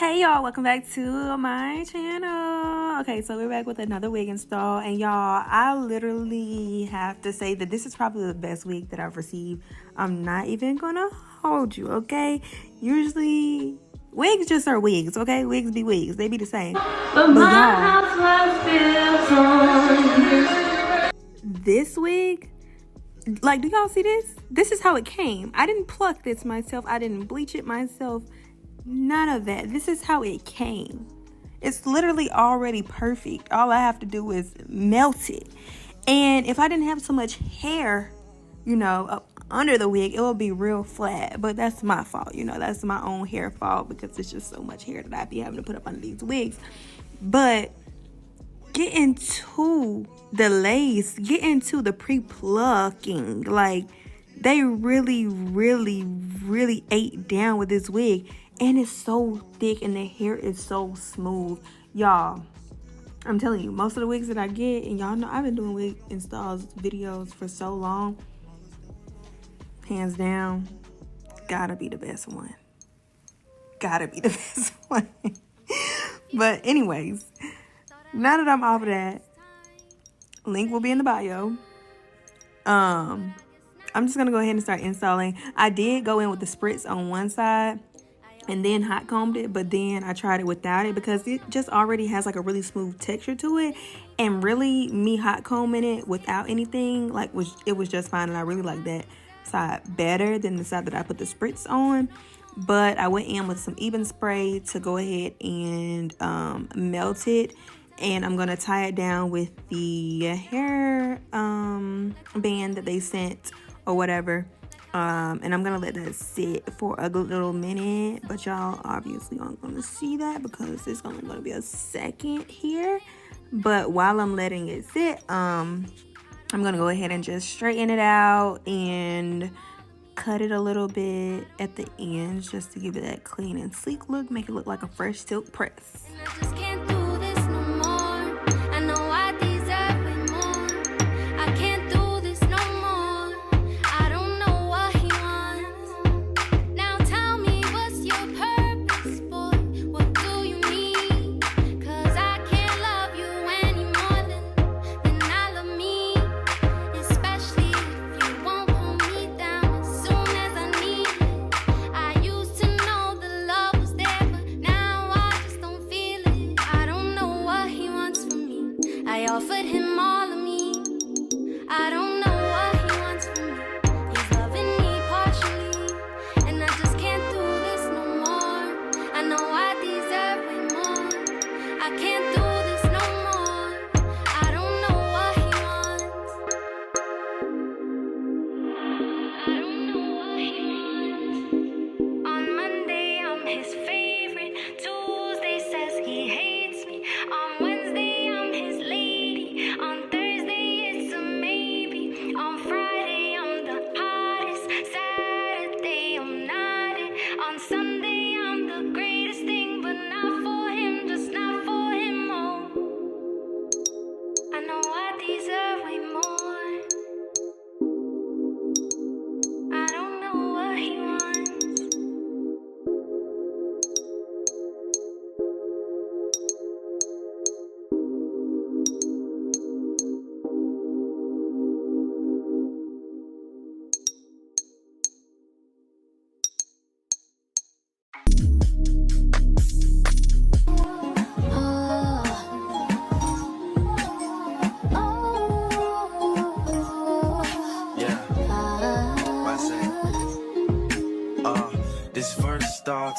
Hey y'all, welcome back to my channel. Okay, so we're back with another wig install, and y'all, I literally have to say that this is probably the best wig that I've received. I'm not even gonna hold you, okay? Usually wigs just are wigs, okay? Wigs be wigs, they be the same. But y'all, this wig, like, do y'all see this? This is how it came. I didn't pluck this myself, I didn't bleach it myself. None of that. This is how it came. It's literally already perfect. All I have to do is melt it. And if I didn't have so much hair, you know, up under the wig, it would be real flat. But that's my fault, you know. That's my own hair fault because it's just so much hair that I'd be having to put up under these wigs. But get into the lace. Get into the pre-plucking. Like, they really ate down with this wig. And it's so thick and the hair is so smooth. Y'all, I'm telling you, most of the wigs that I get, and y'all know I've been doing wig installs videos for so long. Hands down, gotta be the best one. Gotta be the best one. But anyways, now that I'm off of that, link will be in the bio. I'm just gonna go ahead and start installing. I did go in with the spritz on one side and then hot combed it, but then I tried it without it because it just already has like a really smooth texture to it. And really, me hot combing it without anything, like, it was just fine. And I really like that side better than the side that I put the spritz on. But I went in with some Even spray to go ahead and melt it. And I'm gonna tie it down with the hair band that they sent or whatever. And I'm gonna let that sit for a little minute, but y'all obviously aren't gonna see that because it's only gonna be a second here. But while I'm letting it sit, I'm gonna go ahead and just straighten it out and cut it a little bit at the ends just to give it that clean and sleek look, make it look like a fresh silk press.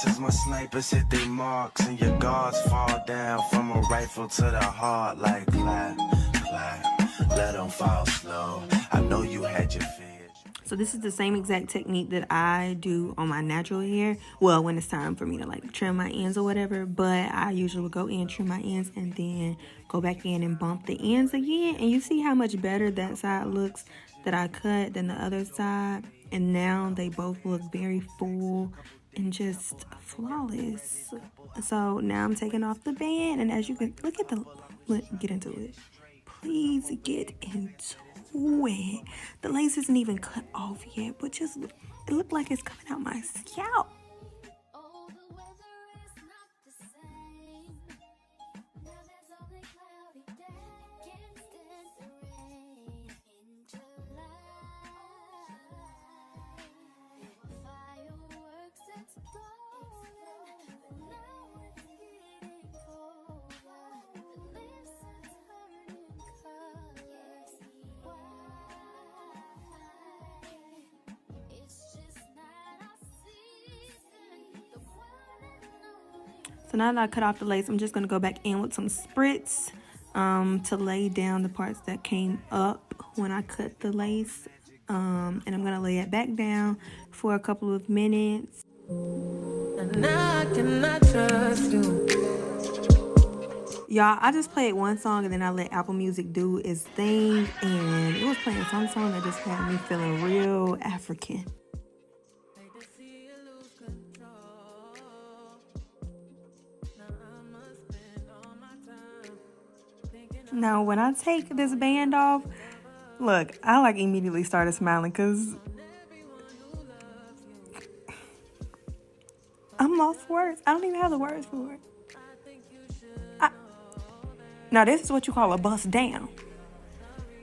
As my snipers hit their marks and your guards fall down from a rifle to the heart, like clap, clap, let them fall slow. I know you had your fears. So this is the same exact technique that I do on my natural hair. Well, when it's time for me to like trim my ends or whatever, but I usually would go in, trim my ends, and then go back in and bump the ends again. And you see how much better that side looks that I cut than the other side. And now they both look very full and just flawless. So now I'm taking off the band, and as you can look at get into it. Please get into it. The lace isn't even cut off yet, but just it looked like it's coming out my scalp. So now that I cut off the lace, I'm just going to go back in with some spritz to lay down the parts that came up when I cut the lace. And I'm going to lay it back down for a couple of minutes. And I cannot trust you. Y'all, I just played one song and then I let Apple Music do its thing. And it was playing some song that just had me feeling real African. Now, when I take this band off, look, I like immediately started smiling because I'm lost for words. I don't even have the words for it. Now, this is what you call a bust down.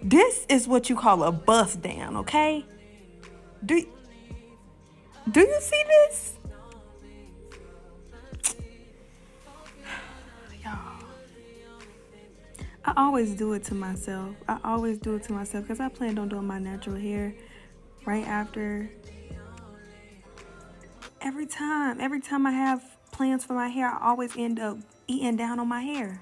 This is what you call a bust down, okay? Do you see this? Y'all. I always do it to myself. Because I planned on doing my natural hair right after. Every time I have plans for my hair, I always end up eating down on my hair.